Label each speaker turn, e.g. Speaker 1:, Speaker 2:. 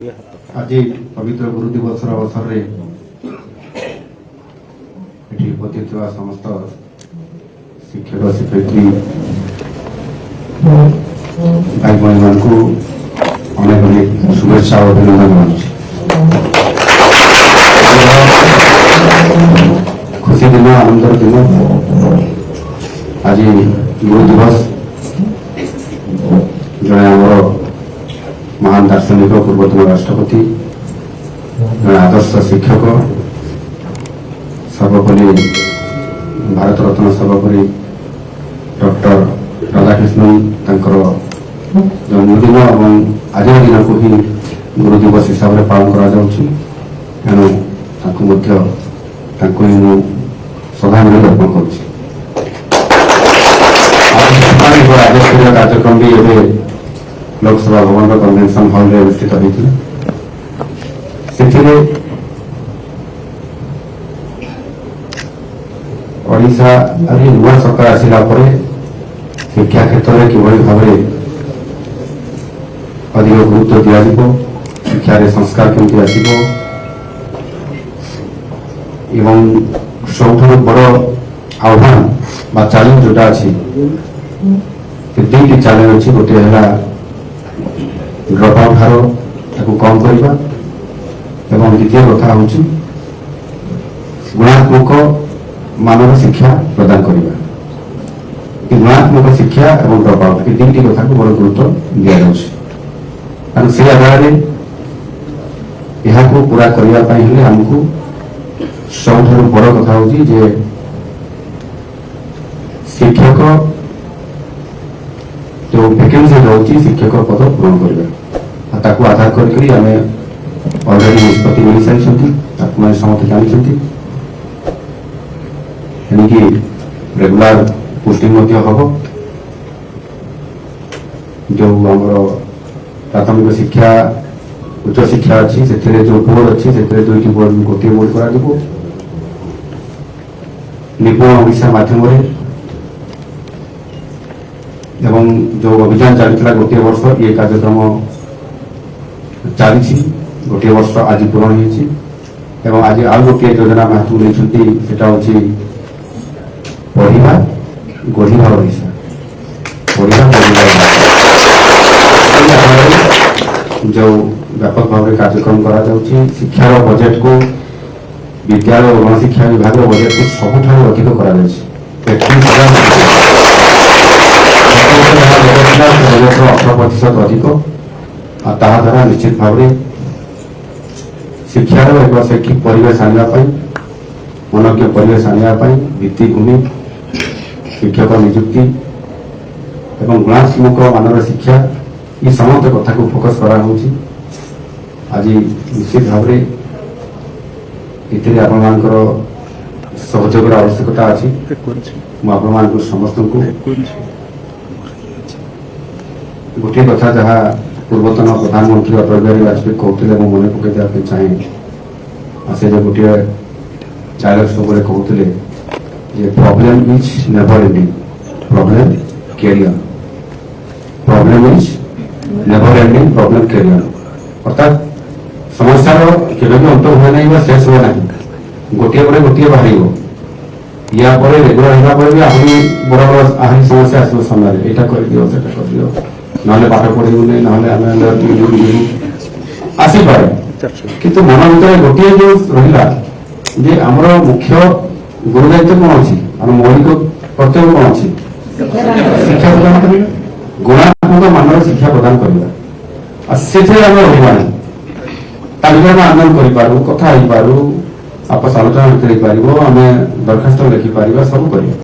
Speaker 1: आज पवित्र गुरु दिवस अवसर में उपस्थित समस्त शिक्षक शिक्षयित्री भाई भाई मान को अनेक अनेक शुभेच्छा और अभिनंदन जनाऊँ। खुशी दिन आनंदर दिन आज गुरु दिवस जड़े आमर महान दार्शनिक पूर्वतन राष्ट्रपति जड़े आदर्श शिक्षक सर्वपल्ली भारत रत्न सर्वपल्ली डॉक्टर राधाकृष्णन जन्मदिन और आज दिन को ही गुरु दिवस हिसाब से पालन करेणु श्रद्धांजलि अर्पण कर राज्यस्तरीय कार्यक्रम भी एवं लोकसभा भवन कन्वेंशन हॉल में अनुष्ठित होता ओडिशा आज नुआ सरकार आसला शिक्षा क्षेत्र में किभली भाव अधिक गुरुत्व दिज्व शिक्षार संस्कार केमती आसो एवं सबुठ बड़ आह्वान बा चैलेंज जोटा अच्छी दुईटी चैलेंज अच्छी गोटे है ड्रप आउट हार कम करवा एवं द्वितीय कथा हूँ गुणात्मक मानव शिक्षा प्रदान करवा गुणात्मक शिक्षा और ड्रप आउट ये दुईटी कथा को बड़ गुरुत्व दि जाऊँ से आधार को पूरा करने आमको सबुठ बड़ कथा हूँ जे शिक्षक जो वैकेंसी रही शिक्षक पद पूरण करवा आधार करी आम अलरेडी निष्पत्ति मिल सारी समस्त जानते रेगुलर पोस्टिंग हम जो आम प्राथमिक शिक्षा उच्च शिक्षा अच्छी से जो बोर्ड अच्छी से दुईटी बोर्ड गोटे बोर्ड कर निपुण ओडिशा मध्यम एवं जो अभियान चलता गोटे वर्ष ये कार्यक्रम चली गोटे वर्ष आज पूरण हो आज आउ गोटे योजना महत्व नहीं पढ़ा गढ़ा ओडिशा जो व्यापक भाव कार्यक्रम करा शिक्षार बजेट को विद्यालय और गणशिक्षा विभाग बजेट को सबुठ अधिक कर 18% अधिक द्वारा निश्चित भाव शिक्षार एक शैक्षिक परिवेश आने मनज्ञ परिवेश आने भित्तिभूमि शिक्षक नियुक्ति एवं गुणात्मक मानव शिक्षा ये समस्त कथा को फोकस करा आज निश्चित भाव सहयोग आवश्यकता अच्छी मुझे समस्त को गोटे कथा जहाँ पूर्वतन प्रधानमंत्री अटल बिहारी वाजपेयी कहते मन पकड़ चाहे से गोटे डायलॉग सब कहते problem is never ending problem career problem is never ending problem career अर्थात समस्यार केवे भी अंत हुए ना शेष हुए ना गोटे पर गोटे बाहर या रेगुलर होगा भी आहरी बड़ बड़ आहरी समस्या आसो सामने यहाँ कर दियो सेटा कर दियो ना पाठ पढ़े ना आसपे किंतु मन भर गोटे जो रहा जे आमर मुख्य गुरु दायित्व कौन अच्छी आम मौलिक कर्तव्य कौन अच्छी शिक्षा प्रदान कर गुणात्मक मानव शिक्षा प्रदान करवा से आंदोलन करूँ कथा हो पारू आपस आलोचना कर दरखास्त लिखिपर सब कर।